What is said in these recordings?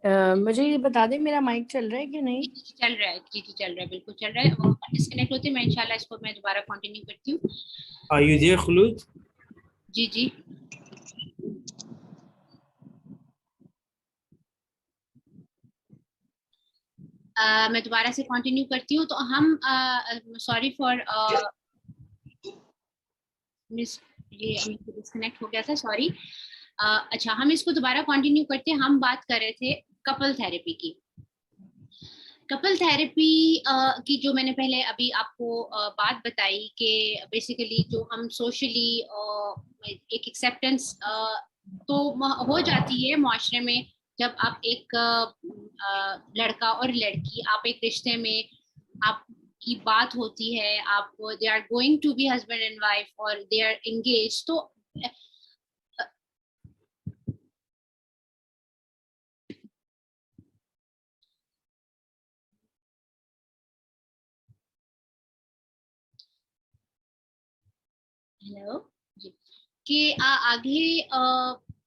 मुझे ये बता दें मेरा माइक चल रहा है कि नहीं? जी चल रहा है, जी चल रहा है, बिल्कुल चल रहा है। वो डिस्कनेक्ट होते मैं इंशाल्लाह इसको मैं दोबारा कंटिन्यू करती हूँ। Are you there, Khulud? जी जी। मैं दोबारा से कंटिन्यू करती हूँ। तो हम सॉरी फॉर मिस, ये डिस्कनेक्ट हो गया था, सॉरी। अच्छा, हम इसको दोबारा कंटिन्यू करते हैं। हम बात कर रहे थे कपल थेरेपी की। कपल थेरेपी की जो मैंने पहले अभी आपको बात बताई कि बेसिकली जो हम सोशली एक एक्सेप्टेंस तो हो जाती है माशरे में, जब आप एक लड़का और लड़की, आप एक रिश्ते में, आपकी बात होती है, आप they are going to be husband and wife और दे आर एंगेज, तो हेलो जी, कि आगे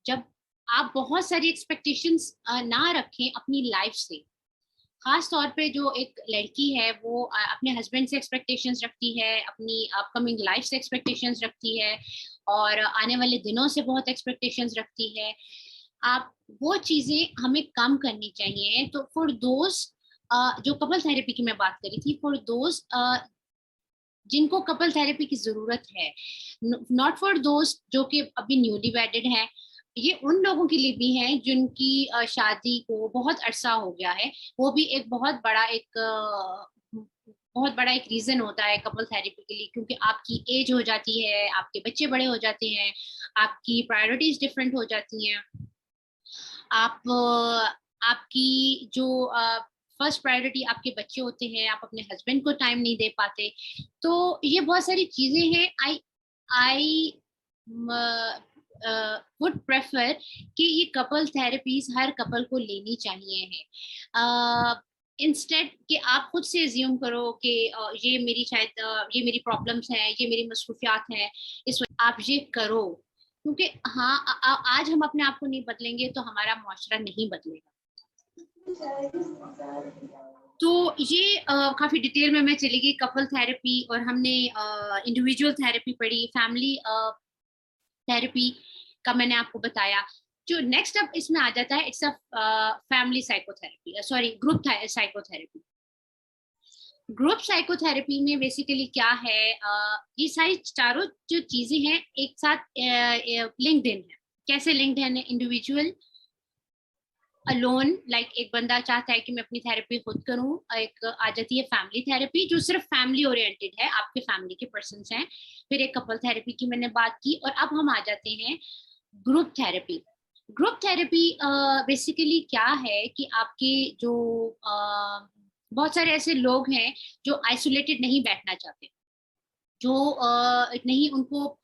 जब आप बहुत सारी एक्सपेक्टेशंस ना रखें अपनी लाइफ से, खास तौर पे जो एक लड़की है वो अपने हस्बैंड से एक्सपेक्टेशंस रखती है, अपनी अपकमिंग लाइफ से एक्सपेक्टेशंस रखती है, और आने वाले दिनों से बहुत एक्सपेक्टेशंस रखती है। आप वो चीजें हमें कम करनी चाहिए। तो फॉर दोस्त, जो कपल थेरेपी की मैं बात करी थी, फॉर दोस्त जिनको कपल थेरेपी की जरूरत है, नॉट फॉर दोस्त जो कि अभी न्यूली वेडेड हैं, ये उन लोगों के लिए भी है जिनकी शादी को बहुत अरसा हो गया है। वो भी एक बहुत बड़ा एक रीजन होता है कपल थेरेपी के लिए, क्योंकि आपकी एज हो जाती है, आपके बच्चे बड़े हो जाते हैं, आपकी प्रायोरिटीज डिफरेंट हो जाती हैं। आप आपकी जो फर्स्ट प्रायोरिटी आपके बच्चे होते हैं, आप अपने हस्बैंड को टाइम नहीं दे पाते। तो ये बहुत सारी चीजें हैं। आई वुड प्रेफर कि ये कपल थेरेपीज हर कपल को लेनी चाहिए है। इंस्टेड कि आप खुद से एज्यूम करो कि ये मेरी शायद ये मेरी प्रॉब्लम्स हैं, ये मेरी मसरूफियात हैं, इस वजह आप ये करो। क्योंकि हाँ, आज हम अपने आप को नहीं बदलेंगे तो हमारा मुआशरा नहीं बदलेगा। तो ये काफी डिटेल में मैं चली गई कपल थेरेपी, और हमने इंडिविजुअल थेरेपी पढ़ी, फैमिली थेरेपी का मैंने आपको बताया। जो नेक्स्ट अब इसमें आ जाता है, it's a family psychotherapy, sorry group psychotherapy. Group psychotherapy में बेसिकली क्या है, ये सारी चारों जो चीजें हैं एक साथ लिंक्ड इन है। कैसे लिंक्ड है? इंडिविजुअल, अलोन, लाइक एक बंदा चाहता है कि मैं अपनी थेरेपी खुद करूं। एक आ जाती है फैमिली थेरेपी, जो सिर्फ फैमिली ओरिएंटेड है, आपके फैमिली के पर्सन्स हैं। फिर एक कपल थेरेपी की मैंने बात की, और अब हम आ जाते हैं group therapy. Group therapy basically क्या है कि आपके जो बहुत सारे ऐसे लोग हैं जो आइसोलेटेड नहीं बैठना चाहते, जो नहीं, उनको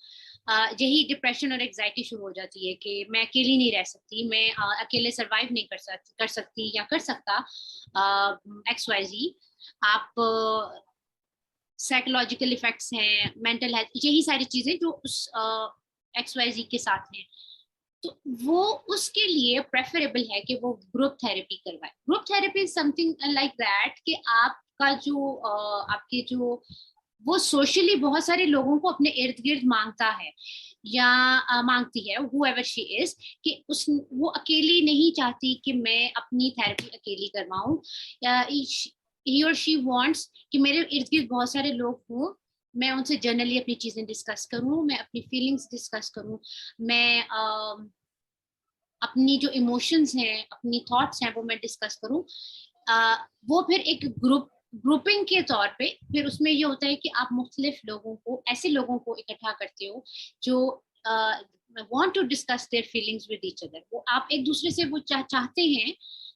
यही डिप्रेशन और एग्जाइटी शुरू हो जाती है कि मैं अकेली नहीं रह सकती, मैं अकेले सरवाइव नहीं कर सकती या कर सकता एक्स वाई जी। आप साइकोलॉजिकल इफेक्ट्स हैं, मेंटल हेल्थ, यही सारी चीजें जो उस एक्स वाई जी के साथ हैं। तो वो उसके लिए प्रेफरेबल है कि वो ग्रुप थेरेपी करवाए। Group therapy is something like that कि आपका जो आपके जो वो सोशली बहुत सारे लोगों को अपने इर्द गिर्द मांगता है, या मांगती है, whoever she is, कि उस वो अकेली नहीं चाहती कि मैं अपनी थेरेपी अकेली करवाऊं, या he or she wants कि मेरे इर्द गिर्द बहुत सारे लोग हों, मैं उनसे जनरली अपनी चीजें डिस्कस करूं, मैं अपनी फीलिंग्स डिस्कस करूं, मैं अपनी जो इमोशंस हैं, अपनी थॉट्स हैं, वो मैं डिस्कस करूं। वो फिर एक ग्रुपिंग के तौर पे फिर उसमें ये होता है कि आप मुख्तलिफ लोगों को, ऐसे लोगों को इकट्ठा करते हो जो want to discuss their feelings with each other. वो आप एक दूसरे से वो चाहते हैं,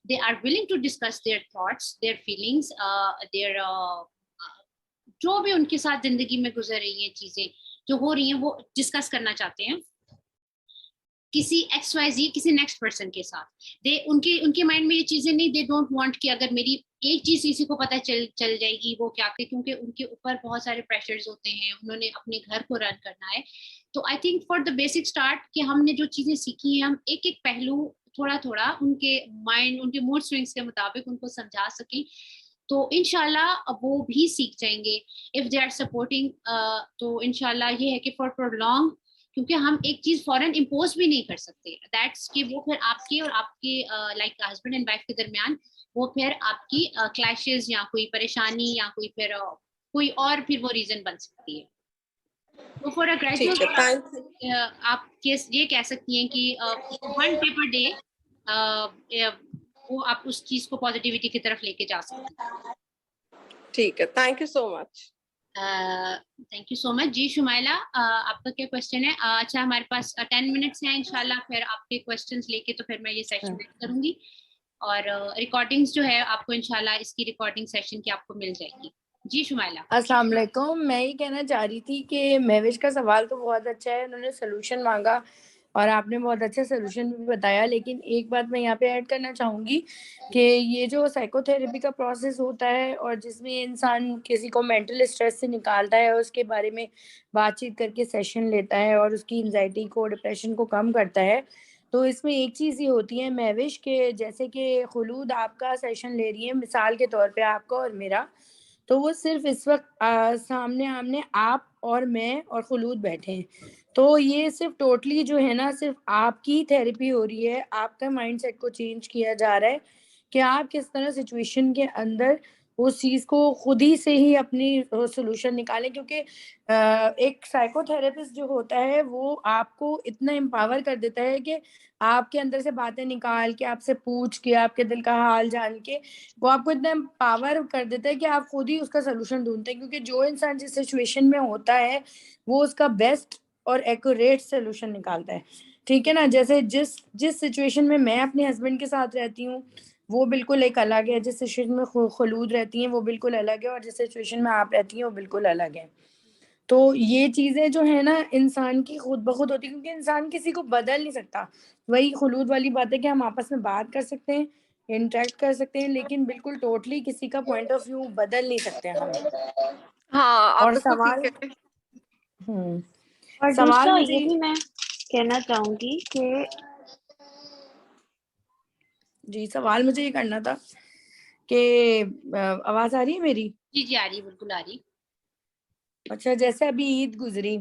they are willing to discuss their thoughts, their feelings, their जो भी उनके साथ जिंदगी में गुजर रही हैं, चीजें जो हो रही हैं, वो डिस्कस करना चाहते हैं किसी एक्स वाई जी, किसी नेक्स्ट पर्सन के साथ। दे उनके उनके माइंड में ये चीजें नहीं, दे डोंट वांट कि अगर मेरी एक चीज किसी को पता चल जाएगी वो क्या करे, क्योंकि उनके ऊपर बहुत सारे प्रेशर्स होते हैं, उन्होंने अपने घर को रन करना है। तो I think for the basic start कि हमने जो चीजें सीखी हैं, हम एक एक पहलू थोड़ा थोड़ा उनके माइंड, उनके मूड स्विंग्स के मुताबिक उनको समझा सकें, तो इंशाल्लाह वो भी सीख जाएंगे इफ दे आर सपोर्टिंग। तो इंशाल्लाह ये है कि फॉर प्रोलॉन्ग, क्योंकि हम एक चीज फॉरन इम्पोज भी नहीं कर सकते, दैट्स कि वो फिर आपके और आपके लाइक हस्बैंड एंड वाइफ के दरमियान वो फिर आपकी क्लैशेस या कोई परेशानी या कोई फिर कोई और फिर वो रीजन बन सकती है। तो फॉर अ ठीक है, ग्रेजुएट थैंक आप ये कह सकती हैं कि 1 डे पर डे वो आप उस चीज को पॉजिटिविटी की तरफ लेके जा सकते हैं। ठीक है, thank you so much. Thank you so much. जी शुमाइला, आपका क्या क्वेश्चन है? अच्छा, हमारे पास 10 मिनट्स हैं इंशाल्लाह, फिर आपके क्वेश्चंस लेके तो फिर मैं ये सेशन एंड करूंगी, और रिकॉर्डिंग्स जो है आपको इंशाल्लाह इसकी रिकॉर्डिंग सेशन की आपको मिल जाएगी। जी शुमाइला। अस्सलाम वालेकुम। मैं ये कहना चाह रही थी कि महविश का सवाल तो बहुत अच्छा है, उन्होंने सोल्यूशन मांगा और आपने बहुत अच्छा सोल्यूशन भी बताया, लेकिन एक बात मैं यहाँ पे ऐड करना चाहूँगी कि ये जो साइकोथेरेपी का प्रोसेस होता है और जिसमें इंसान किसी को मेंटल स्ट्रेस से निकालता है, उसके बारे में बातचीत करके सेशन लेता है और उसकी एंजाइटी को, डिप्रेशन को कम करता है, तो इसमें एक चीज़ ये होती है महविश के, जैसे कि खुलूद आपका सेशन ले रही है मिसाल के तौर पे आपका और मेरा, तो वो सिर्फ इस वक्त सामने आमने आप और मैं और खुलूद बैठे हैं, तो ये सिर्फ टोटली जो है ना सिर्फ आपकी थेरेपी हो रही है, आपका माइंडसेट को चेंज किया जा रहा है कि आप किस तरह सिचुएशन के अंदर उस चीज़ को खुद ही से ही अपनी सॉल्यूशन निकालें, क्योंकि एक साइकोथेरेपिस्ट जो होता है वो आपको इतना एम्पावर कर देता है कि आपके अंदर से बातें निकाल के, आपसे पूछ के, आपके दिल का हाल जान के वो आपको इतना पावर कर देता है कि आप खुद ही उसका सोल्यूशन ढूंढते हैं, क्योंकि जो इंसान जिस सिचुएशन में होता है वो उसका बेस्ट और एक्यूरेट सोल्यूशन निकालता है। ठीक है ना? जैसे जिस जिस सिचुएशन में मैं अपने हस्बैंड के साथ रहती हूँ वो बिल्कुल एक अलग है, जिस सिचुएशन में खलूद रहती हैं वो बिल्कुल अलग है, और जिस सिचुएशन में आप रहती हैं वो बिल्कुल अलग है। तो ये चीजें जो है ना इंसान की खुद ब खुद होती है, क्योंकि इंसान किसी को बदल नहीं सकता। वही खुलूद वाली बात है कि हम आपस में बात कर सकते हैं, इंटरेक्ट कर सकते हैं, लेकिन बिल्कुल टोटली किसी का पॉइंट ऑफ व्यू बदल नहीं सकते हम। हाँ, आप और बिल्कुल सवाल ठीक है। हम्म और सवाल दूसरा मुझे ये भी मैं कहना चाहूंगी कि जी सवाल मुझे ये करना था कि आवाज आ रही है मेरी? जी जी आ रही, बिल्कुल आ रही। अच्छा, जैसे अभी ईद गुजरी,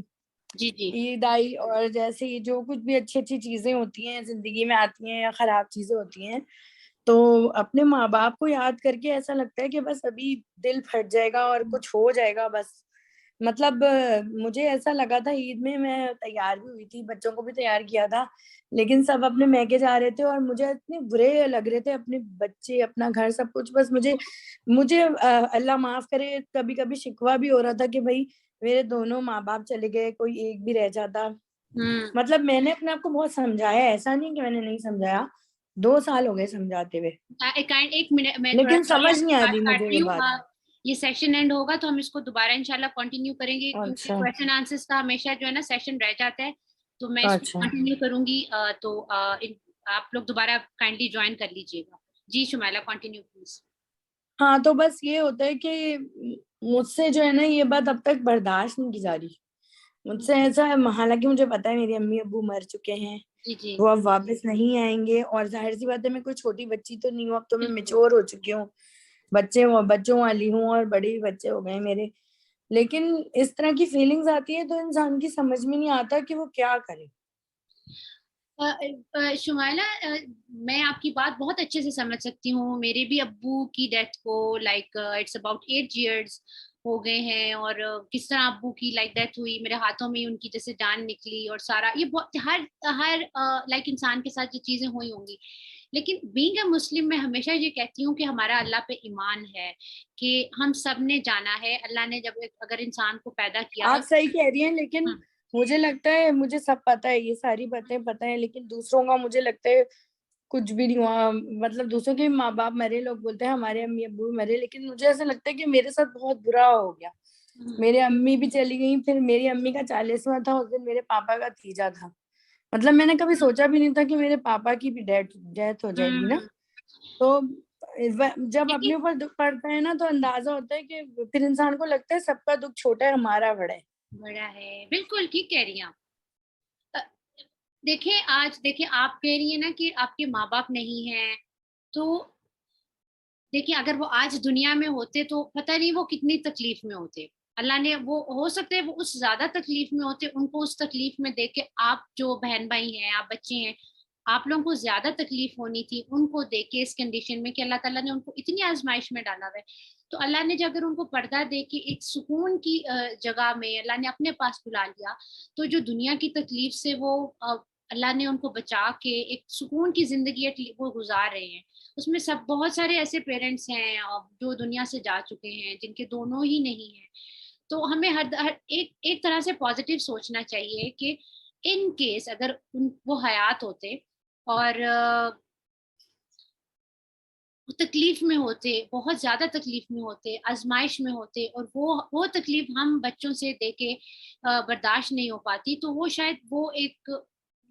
जी जी। ईद आई, और जैसे ये जो कुछ भी अच्छी अच्छी चीजें होती हैं जिंदगी में आती हैं या खराब चीजें होती हैं, तो अपने माँ बाप को याद करके ऐसा लगता है कि बस अभी दिल फट जाएगा और कुछ हो जाएगा बस। मतलब मुझे ऐसा लगा था ईद में, मैं तैयार भी हुई थी, बच्चों को भी तैयार किया था, लेकिन सब अपने मैके जा रहे थे और मुझे इतने बुरे लग रहे थे, अपने बच्चे, अपना घर, सब कुछ। बस मुझे मुझे अल्लाह माफ करे, कभी कभी शिकवा भी हो रहा था कि भाई मेरे दोनों माँ बाप चले गए, कोई एक भी रह जाता। मतलब मैंने अपने आप को बहुत समझाया, ऐसा नहीं कि मैंने नहीं समझाया, 2 साल हो गए समझाते हुए, एक मिनट, मैं थोड़ा लेकिन सॉरी समझ नहीं आपकी आ बात रही काट मुझे रही ये हूँ। बात। ये सेशन एंड होगा तो हम इसको दोबारा इंशाल्लाह कंटिन्यू करेंगे, क्योंकि अच्छा क्वेश्चन आंसर्स का हमेशा जो है ना सेशन रह जाता है, तो मैं इसको अच्छा। कंटिन्यू करूंगी। तो आप लोग दोबारा काइंडली ज्वाइन कर लीजिएगा। जी शुमाइला, कंटिन्यू प्लीज। हाँ, तो बस ये होता है कि मुझसे जो है ना ये बात अब तक बर्दाश्त नहीं की जा रही मुझसे। ऐसा है, हालांकि मुझे पता है मेरी अम्मी अब्बू मर चुके हैं, जी जी। वो अब वापस नहीं आएंगे, और जाहिर सी बात है मैं कोई छोटी बच्ची तो नहीं हूँ, अब तो मैं बिल्कुल। मेच्योर हो चुकी हूँ, बच्चों वाली हूँ और बड़े भी बच्चे हो गए मेरे। लेकिन इस तरह की फीलिंग्स आती है तो इंसान की समझ में नहीं आता कि वो क्या करे। शुमाइला, मैं आपकी बात बहुत अच्छे से समझ सकती हूँ। मेरे भी अब्बू की डेथ को लाइक इट्स अबाउट 8 years हो गए हैं, और किस तरह अब्बू की लाइक डेथ हुई, मेरे हाथों में उनकी जैसे जान निकली, और सारा ये बहुत हर हर लाइक इंसान के साथ ये चीजें हुई होंगी। लेकिन बीइंग अ मुस्लिम मैं हमेशा ये कहती हूँ कि हमारा अल्लाह पे ईमान है, कि हम सब ने जाना है, अल्लाह ने जब अगर इंसान को पैदा किया आप है। सही कह रही हैं, लेकिन मुझे लगता है मुझे सब पता है, ये सारी बातें पता है, लेकिन दूसरों का मुझे लगता है कुछ भी नहीं हुआ। मतलब दूसरों के माँ बाप मरे, लोग बोलते हैं हमारे अम्मी अब्बू मरे, लेकिन मुझे ऐसा लगता है कि मेरे साथ बहुत बुरा हो गया। मेरे अम्मी भी चली गई, फिर मेरी अम्मी का 40वां था उस दिन, मेरे पापा का तीजा था। मतलब मैंने कभी सोचा भी नहीं था कि मेरे पापा की भी डेथ डेथ हो जाएगी ना। तो जब अपने लेकिन ऊपर दुख पड़ता है ना तो अंदाजा होता है कि फिर इंसान को लगता है सबका दुख छोटा है, हमारा बड़ा है। बड़ा है, बिल्कुल ठीक कह रही हैं आप। देखिए आज देखिए आप कह रही है ना कि आपके माँ बाप नहीं है, तो देखिए अगर वो आज दुनिया में होते तो पता नहीं वो कितनी तकलीफ में होते। अल्लाह ने वो हो सकता है वो उस ज्यादा तकलीफ में होते, उनको उस तकलीफ में देख के आप जो बहन भाई हैं, आप बच्चे हैं, आप लोगों को ज्यादा तकलीफ होनी थी उनको देख के इस कंडीशन में कि अल्लाह ताला ने उनको इतनी आजमाइश में डाला हुआ है। तो अल्लाह ने जब अगर उनको पर्दा दे के एक सुकून की जगह में अल्लाह ने अपने पास बुला लिया, तो जो दुनिया की तकलीफ से वो अल्लाह ने उनको बचा के एक सुकून की जिंदगी वो गुजार रहे हैं। उसमें सब बहुत सारे ऐसे पेरेंट्स हैं जो दुनिया से जा चुके हैं जिनके दोनों ही नहीं है। तो हमें हर एक तरह से पॉजिटिव सोचना चाहिए कि इन केस अगर वो हयात होते और तकलीफ में होते, बहुत ज्यादा तकलीफ में होते, आजमाइश में होते, और वो तकलीफ हम बच्चों से देके बर्दाश्त नहीं हो पाती, तो वो शायद वो एक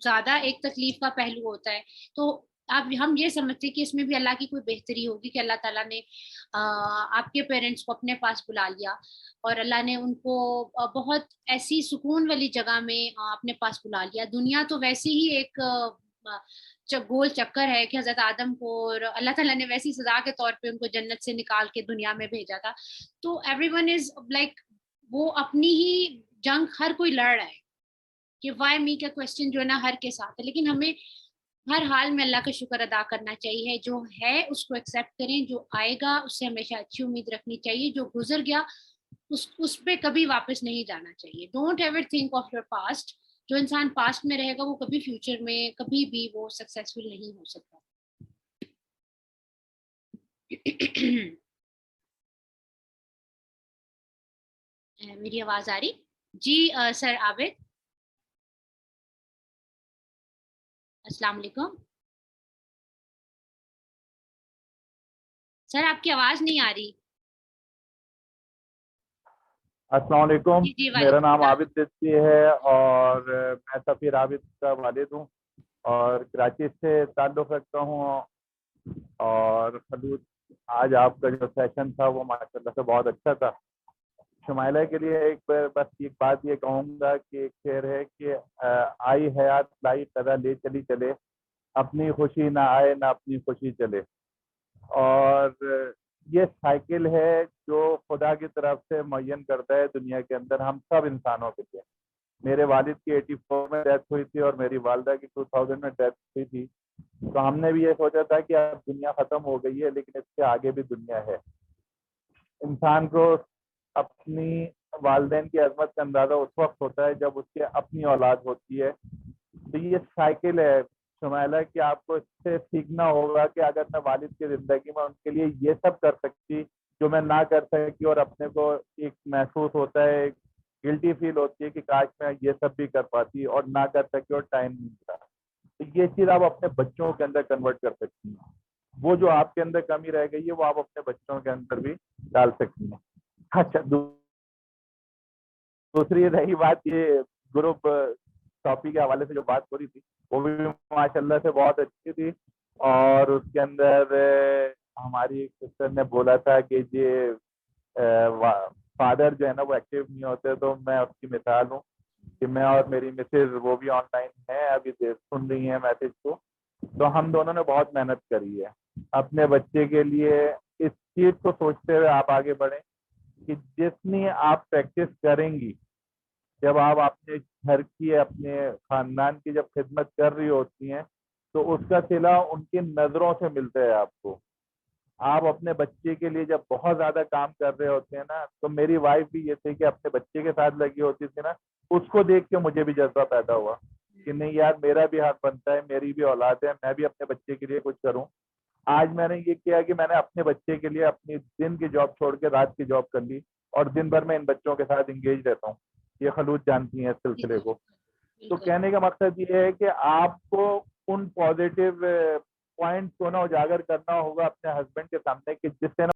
ज्यादा एक तकलीफ का पहलू होता है। तो आप हम ये समझते कि इसमें भी अल्लाह की कोई बेहतरी होगी कि अल्लाह ताला ने आपके पेरेंट्स को अपने पास बुला लिया और अल्लाह ने उनको बहुत ऐसी सुकून वाली जगह में अपने पास बुला लिया। दुनिया तो वैसे ही एक गोल चक्कर है कि हजरत आदम को और अल्लाह ताला ने वैसी सजा के तौर पे उनको जन्नत से निकाल के दुनिया में भेजा था। तो एवरीवन इज लाइक वो अपनी ही जंग हर कोई लड़ रहा है कि वाई मी का क्वेश्चन जो है ना हर के साथ है। लेकिन हमें हर हाल में अल्लाह का शुक्र अदा करना चाहिए, जो है उसको एक्सेप्ट करें, जो आएगा उससे हमेशा अच्छी उम्मीद रखनी चाहिए, जो गुजर गया उस पे कभी वापस नहीं जाना चाहिए। Don't ever think of your past. जो इंसान पास्ट में रहेगा वो कभी फ्यूचर में कभी भी वो सक्सेसफुल नहीं हो सकता। मेरी आवाज आ रही जी? सर आबिद, अस्सलाम वालेकुम। सर आपकी आवाज नहीं आ रही। अस्सलाम वालेकुम। जी जी मेरा नाम वालेकुम। आबिद सिद्दीकी है और मैं सफ़ीर आबिद का वालिद हूँ और कराची से ताल्लुक़ रखता हूँ। और खलूत, आज आपका जो सेशन था वो माशाल्लाह से बहुत अच्छा था। शुमाइला के लिए एक बस एक बात ये कहूँगा कि एक शेर है कि आई हयात लाई कदा ले चली चले, अपनी खुशी ना आए ना अपनी खुशी चले। और ये साइकिल है जो खुदा की तरफ से मुअय्यन करता है दुनिया के अंदर हम सब इंसानों के लिए। मेरे वालिद की 84 में डेथ हुई थी और मेरी वालदा की 2000 में डेथ हुई थी। तो हमने भी ये सोचा था कि अब दुनिया ख़त्म हो गई है, लेकिन इसके आगे भी दुनिया है। इंसान को अपनी वालदैन की अजमत का अंदाज़ा उस वक्त होता है जब उसकी अपनी औलाद होती है। तो ये साइकिल है शुमाइला कि आपको इससे सीखना होगा कि अगर मैं वालिद की ज़िंदगी में उनके लिए ये सब कर सकती जो मैं ना कर सकी, और अपने को एक महसूस होता है, एक गिल्टी फील होती है कि काश मैं ये सब भी कर पाती और ना कर सकी और टाइम नहीं मिला। तो ये चीज़ आप अपने बच्चों के अंदर कन्वर्ट कर सकती हैं। वो जो आपके अंदर कमी रह गई है वो आप अपने बच्चों के अंदर भी डाल सकती हैं। अच्छा, दूसरी रही बात ये ग्रुप टॉपिक के हवाले से जो बात हो रही थी वो भी माशाल्लाह से बहुत अच्छी थी। और उसके अंदर हमारी एक सिस्टर ने बोला था कि ये फादर जो है ना वो एक्टिव नहीं होते, तो मैं उसकी मिसाल हूँ कि मैं और मेरी मिसेज वो भी ऑनलाइन है, अभी सुन रही है मैसेज को। तो हम दोनों ने बहुत मेहनत करी है अपने बच्चे के लिए। इस चीज को सोचते हुए आप आगे बढ़ें कि जितनी आप प्रैक्टिस करेंगी, जब आप अपने घर की अपने खानदान की जब खिदमत कर रही होती हैं, तो उसका सिला उनकी नज़रों से मिलता है आपको। आप अपने बच्चे के लिए जब बहुत ज्यादा काम कर रहे होते हैं ना, तो मेरी वाइफ भी ये थी कि अपने बच्चे के साथ लगी होती थी ना, उसको देख के मुझे भी जज्बा पैदा हुआ कि नहीं यार, मेरा भी हाथ बनता है, मेरी भी औलाद है, मैं भी अपने बच्चे के लिए कुछ करूं। आज मैंने ये किया कि मैंने अपने बच्चे के लिए अपनी दिन की जॉब छोड़ के रात की जॉब कर ली और दिन भर में इन बच्चों के साथ इंगेज रहता हूँ। ये खलूत जानती हैं इस सिलसिले को। तो कहने का मकसद ये है कि आपको उन पॉजिटिव पॉइंट्स को ना उजागर करना होगा अपने हस्बैंड के सामने कि जिससे ना